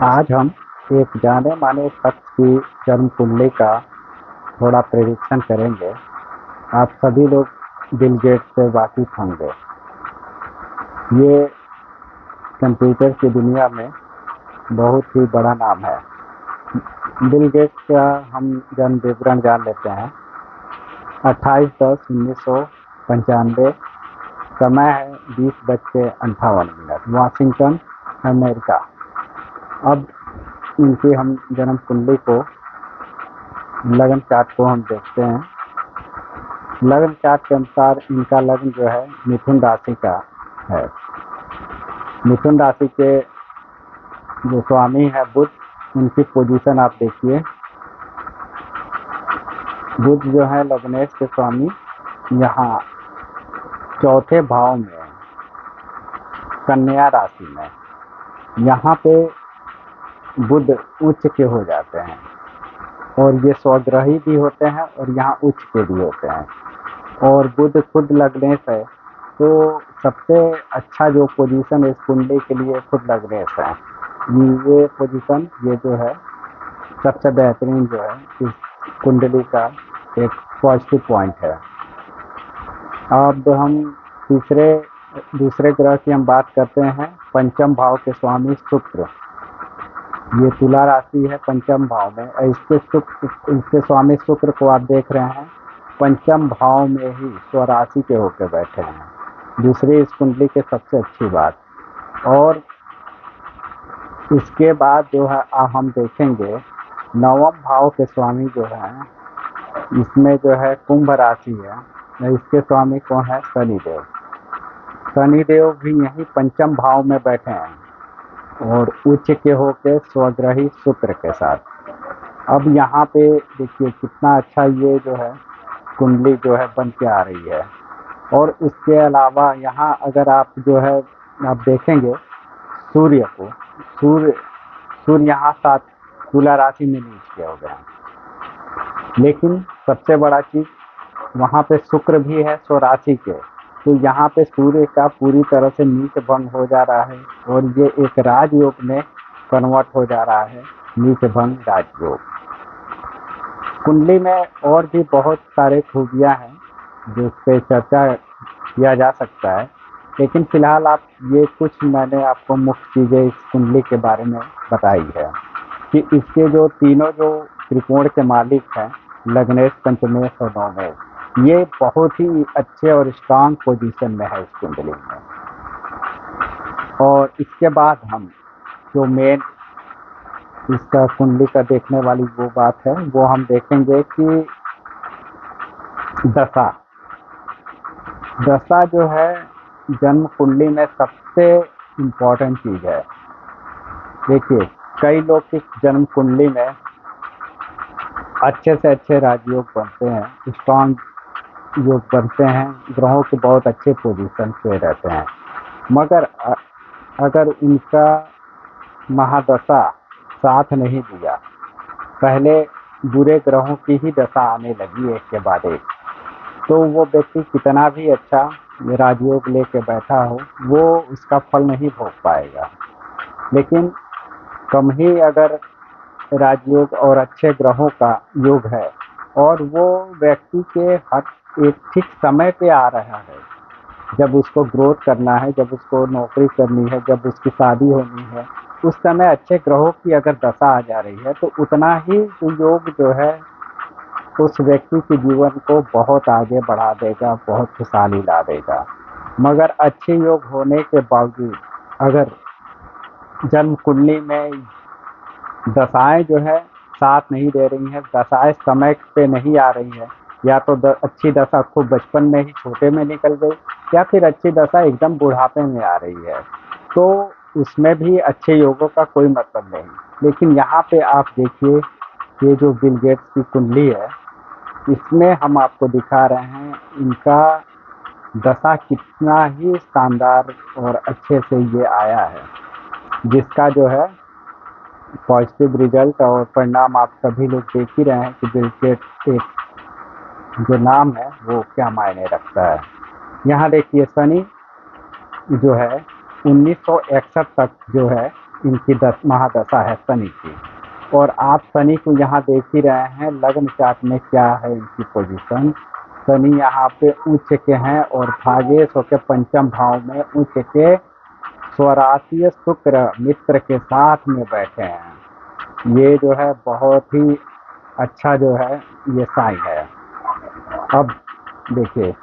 आज हम एक जाने माने शख्स की जन्म कुंडली का थोड़ा प्रेडिक्शन करेंगे। आप सभी लोग बिल गेट्स से वाकिफ होंगे। ये कंप्यूटर की दुनिया में बहुत ही बड़ा नाम है। बिल गेट्स का हम जन्म विवरण जान लेते हैं। 28/10/1995। समय है 20:58। Washington, America. अब इनकी हम जन्म कुंडली को लग्न चार्ट को हम देखते हैं। लग्न चार्ट के अनुसार इनका लग्न जो है मिथुन राशि का है। मिथुन राशि के जो स्वामी है बुध, उनकी पोजीशन आप देखिए। बुध जो है लग्नेश के स्वामी यहाँ चौथे भाव में, कन्या राशि में। यहाँ पे बुध उच्च के हो जाते हैं और ये स्वग्रही भी होते हैं और यहाँ उच्च के भी होते हैं। और बुध खुद लग्नेश है, तो सबसे अच्छा जो पोजीशन इस कुंडली के लिए खुद लग्नेश है। ये पोजीशन ये जो है सबसे बेहतरीन जो है इस कुंडली का एक पॉजिटिव पॉइंट है। अब हम दूसरे ग्रह की हम बात करते हैं। पंचम भाव के स्वामी शुक्र, ये तुला राशि है पंचम भाव में। इसके स्वामी शुक्र को आप देख रहे हैं पंचम भाव में ही स्वराशि के होकर बैठे हैं। दूसरी इस कुंडली की सबसे अच्छी बात। और इसके बाद जो है हम देखेंगे नवम भाव के स्वामी जो है, इसमें जो है कुंभ राशि है। इसके स्वामी कौन है? शनिदेव। शनिदेव भी यही पंचम भाव में बैठे हैं और उच्च के होके स्वग्रही शुक्र के साथ। अब यहाँ पे देखिए कितना अच्छा ये जो है कुंडली जो है बन के आ रही है। और इसके अलावा यहाँ अगर आप जो है आप देखेंगे सूर्य को, सूर्य यहाँ साथ तुला राशि में नीच के हो गए हैं। लेकिन सबसे बड़ा चीज वहाँ पे शुक्र भी है स्वराशि के, तो यहाँ पे सूर्य का पूरी तरह से नीच भंग हो जा रहा है और ये एक राजयोग में कन्वर्ट हो जा रहा है। नीच भंग राजयोग। कुंडली में और भी बहुत सारे खूबियां हैं जिस पे चर्चा किया जा सकता है, लेकिन फिलहाल आप ये कुछ मैंने आपको मुख्य चीजें इस कुंडली के बारे में बताई है कि इसके जो तीनों जो त्रिकोण के मालिक हैं, लग्नेश, पंचमेश और नवमेश, ये बहुत ही अच्छे और स्ट्रांग पोजीशन में है इस कुंडली में। और इसके बाद हम जो मेन इसका कुंडली का देखने वाली वो बात है, वो हम देखेंगे कि दशा जो है जन्म कुंडली में सबसे इम्पोर्टेंट चीज है। देखिए कई लोग की जन्म कुंडली में अच्छे से अच्छे राजयोग बनते हैं, स्ट्रांग योग बनते हैं, ग्रहों के बहुत अच्छे पोजीशन पे रहते हैं। मगर अगर उनका महादशा साथ नहीं दिया, पहले बुरे ग्रहों की ही दशा आने लगी एक के बाद एक, तो वो व्यक्ति कितना भी अच्छा राजयोग लेके बैठा हो, वो उसका फल नहीं भोग पाएगा। लेकिन कम ही अगर राजयोग और अच्छे ग्रहों का योग है और वो व्यक्ति के हर एक ठीक समय पे आ रहा है, जब उसको ग्रोथ करना है, जब उसको नौकरी करनी है, जब उसकी शादी होनी है, उस समय अच्छे ग्रहों की अगर दशा आ जा रही है, तो उतना ही योग जो है उस व्यक्ति के जीवन को बहुत आगे बढ़ा देगा, बहुत खुशहाली ला देगा। मगर अच्छे योग होने के बावजूद अगर जन्म कुंडली में दशाएं जो है साथ नहीं दे रही हैं, दशाएं समय पे नहीं आ रही है, या तो अच्छी दशा खूब बचपन में ही छोटे में निकल गई, या फिर अच्छी दशा एकदम बुढ़ापे में आ रही है, तो उसमें भी अच्छे योगों का कोई मतलब नहीं। लेकिन यहाँ पे आप देखिए ये जो बिल गेट्स की कुंडली है, इसमें हम आपको दिखा रहे हैं इनका दशा कितना ही शानदार और अच्छे से ये आया है, जिसका जो है पॉजिटिव रिजल्ट और परिणाम आप सभी लोग देख ही रहे हैं कि बिल गेट्स एक जो नाम है वो क्या मायने रखता है। यहाँ देखिए शनि जो है 1961 तक जो है इनकी महादशा है शनि की। और आप शनि को यहाँ देख ही रहे हैं लग्न चार्ट में क्या है इनकी पोजीशन। शनि यहाँ पे उच्च के हैं और भागेश होकर पंचम भाव में उच्च के स्वराशीय शुक्र मित्र के साथ में बैठे हैं। ये जो है बहुत ही अच्छा जो है ये साइन है। अब देखिए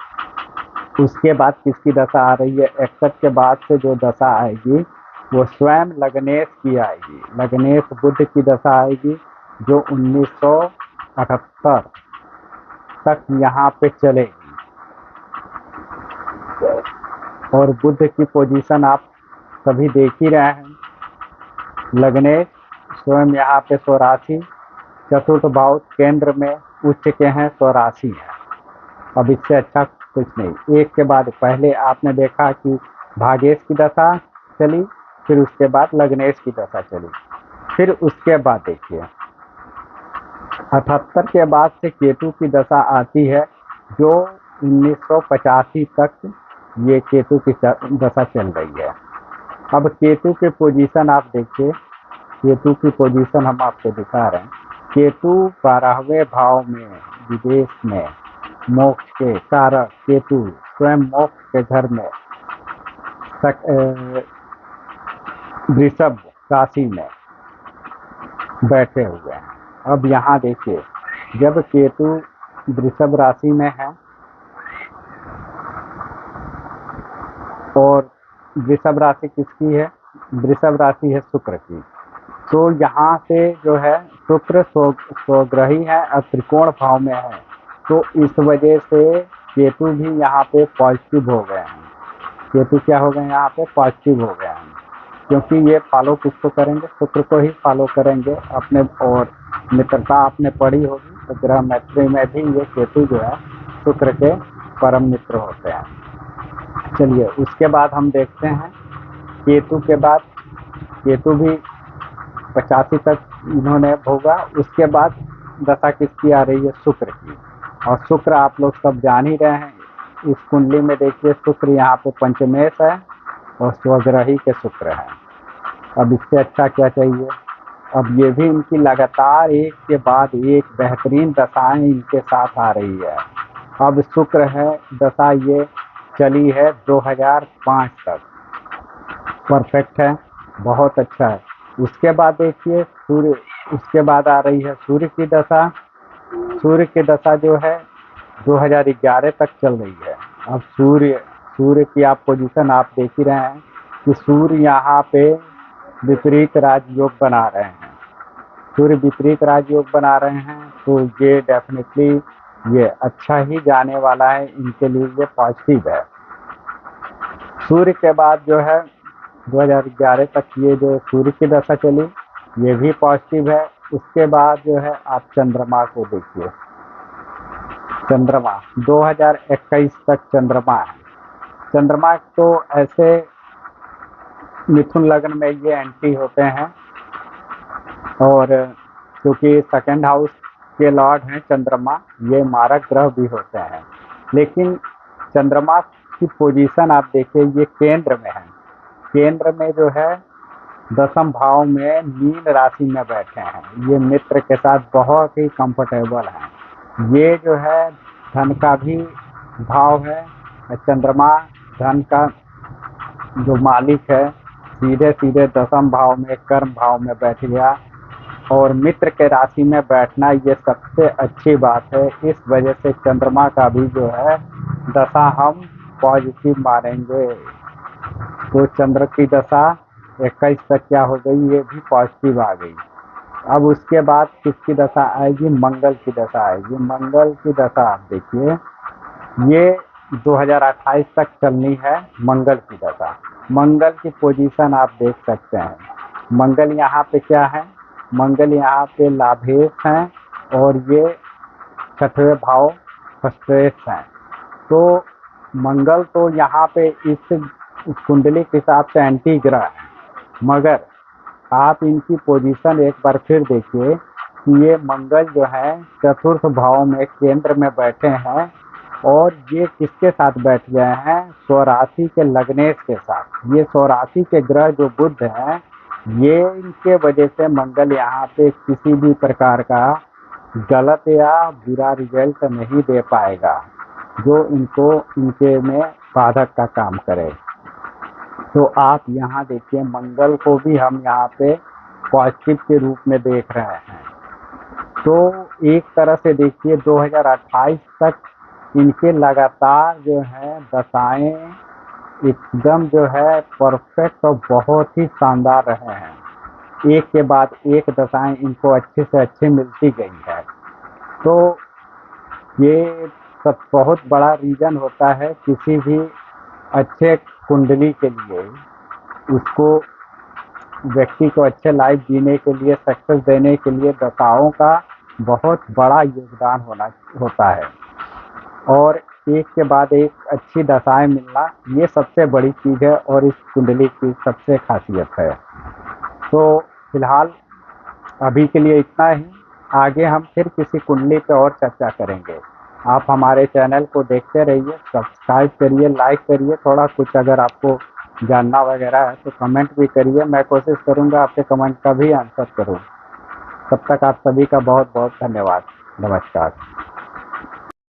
उसके बाद किसकी दशा आ रही है। 61 के बाद से जो दशा आएगी वो स्वयं लग्नेश की आएगी। लग्नेश बुध की दशा आएगी जो 1978 तक यहाँ पे चलेगी। और बुध की पोजीशन आप सभी देख ही रहे हैं। लग्नेश स्वयं यहाँ पे स्वराशि चतुर्थ भाव केंद्र में उच्च के हैं, स्वराशि है। अब इससे अच्छा कुछ नहीं। एक के बाद पहले आपने देखा कि भागेश की दशा चली, फिर उसके बाद लग्नेश की दशा चली, फिर उसके बाद देखिए 78 के बाद से केतु की दशा आती है जो 1985 तक ये केतु की दशा चल रही है। अब केतु के पोजीशन आप देखिए, केतु की पोजीशन हम आपको दिखा रहे हैं। केतु 12वें भाव में विदेश में मोक्ष के कारक केतु स्वयं मोक्ष के घर में वृषभ राशि में बैठे हुए हैं। अब यहाँ देखिए जब केतु वृषभ राशि में है और वृषभ राशि किसकी है, वृषभ राशि है शुक्र की। तो यहाँ से जो है शुक्र स्वग्रही है और त्रिकोण भाव में है, तो इस वजह से केतु भी यहाँ पे पॉजिटिव हो गए हैं। केतु क्या हो गए यहाँ पे, पॉजिटिव हो गए हैं, क्योंकि ये फॉलो किसको करेंगे, शुक्र को ही फॉलो करेंगे अपने। और मित्रता आपने पढ़ी होगी तो ग्रह मैत्री में भी ये केतु जो है शुक्र के परम मित्र होते हैं। चलिए उसके बाद हम देखते हैं केतु के बाद, केतु भी 85 तक इन्होंने भोगा। उसके बाद दशा किसकी आ रही है, शुक्र की। और शुक्र आप लोग सब जान ही रहे हैं, इस कुंडली में देखिए शुक्र यहाँ पे पंचमेश है और स्वग्रही के शुक्र है। अब इससे अच्छा क्या चाहिए। अब ये भी इनकी लगातार एक के बाद एक बेहतरीन दशाएं इनके साथ आ रही है। अब शुक्र है दशा ये चली है 2005 तक, परफेक्ट है, बहुत अच्छा है। उसके बाद देखिए सूर्य, उसके बाद आ रही है सूर्य की दशा। सूर्य की दशा जो है 2011 तक चल रही है। अब सूर्य की आप पोजीशन आप देख ही रहे हैं कि सूर्य यहाँ पे विपरीत राजयोग बना रहे हैं। सूर्य विपरीत राजयोग बना रहे हैं तो ये डेफिनेटली ये अच्छा ही जाने वाला है, इनके लिए ये पॉजिटिव है। सूर्य के बाद जो है 2011 तक ये जो सूर्य की दशा चली ये भी पॉजिटिव है। उसके बाद जो है आप चंद्रमा को देखिए, चंद्रमा 2021 तक चंद्रमा है। चंद्रमा तो ऐसे मिथुन लग्न में ये एंट्री होते हैं और क्योंकि सेकंड हाउस के लॉर्ड हैं चंद्रमा, ये मारक ग्रह भी होते हैं। लेकिन चंद्रमा की पोजीशन आप देखिए ये केंद्र में है। केंद्र में जो है 10वें भाव में मीन राशि में बैठे हैं। ये मित्र के साथ बहुत ही कंफर्टेबल हैं। ये जो है धन का भी भाव है। चंद्रमा धन का जो मालिक है सीधे सीधे 10वें भाव में कर्म भाव में बैठ गया और मित्र के राशि में बैठना ये सबसे अच्छी बात है। इस वजह से चंद्रमा का भी जो है दशा हम पॉजिटिव मानेंगे। तो चंद्र की दशा 21 तक क्या हो गई, ये भी पॉजिटिव आ गई। अब उसके बाद किसकी दशा आएगी, मंगल की दशा आएगी। मंगल की दशा आप देखिए ये 2028 तक चलनी है मंगल की दशा। मंगल की पोजीशन आप देख सकते हैं। मंगल यहाँ पे क्या है, मंगल यहाँ पे लाभेश हैं और ये 6वें भाव फ्रस्ट्रेस हैं। तो मंगल तो यहाँ पे इस कुंडली के हिसाब से एंटी ग्रह है, मगर आप इनकी पोजीशन एक बार फिर देखिए कि ये मंगल जो है 4th भाव में केंद्र में बैठे हैं और ये किसके साथ बैठ गए हैं, स्वराशि के लग्नेश के साथ। ये स्वराशि के ग्रह जो बुध हैं ये इनके वजह से मंगल यहाँ पे किसी भी प्रकार का गलत या बुरा रिजल्ट नहीं दे पाएगा जो इनको इनके में बाधक का काम करे। तो आप यहाँ देखिए मंगल को भी हम यहाँ पे पॉजिटिव के रूप में देख रहे हैं। तो एक तरह से देखिए 2028 तक इनके लगातार जो है दशाएं एकदम जो है परफेक्ट और बहुत ही शानदार रहे हैं। एक के बाद एक दशाएं इनको अच्छे से अच्छे मिलती गई है। तो ये सब बहुत बड़ा रीज़न होता है किसी भी अच्छे कुंडली के लिए, उसको व्यक्ति को अच्छे लाइफ जीने के लिए, सक्सेस देने के लिए दशाओं का बहुत बड़ा योगदान होता है। और एक के बाद एक अच्छी दशाएं मिलना ये सबसे बड़ी चीज़ है और इस कुंडली की सबसे खासियत है। तो फिलहाल अभी के लिए इतना ही। आगे हम फिर किसी कुंडली पे और चर्चा करेंगे। आप हमारे चैनल को देखते रहिए, सब्सक्राइब करिए, लाइक करिए। थोड़ा कुछ अगर आपको जानना वगैरह है तो कमेंट भी करिए, मैं कोशिश करूँगा आपके कमेंट का भी आंसर करूँ। तब तक आप सभी का बहुत बहुत धन्यवाद। नमस्कार।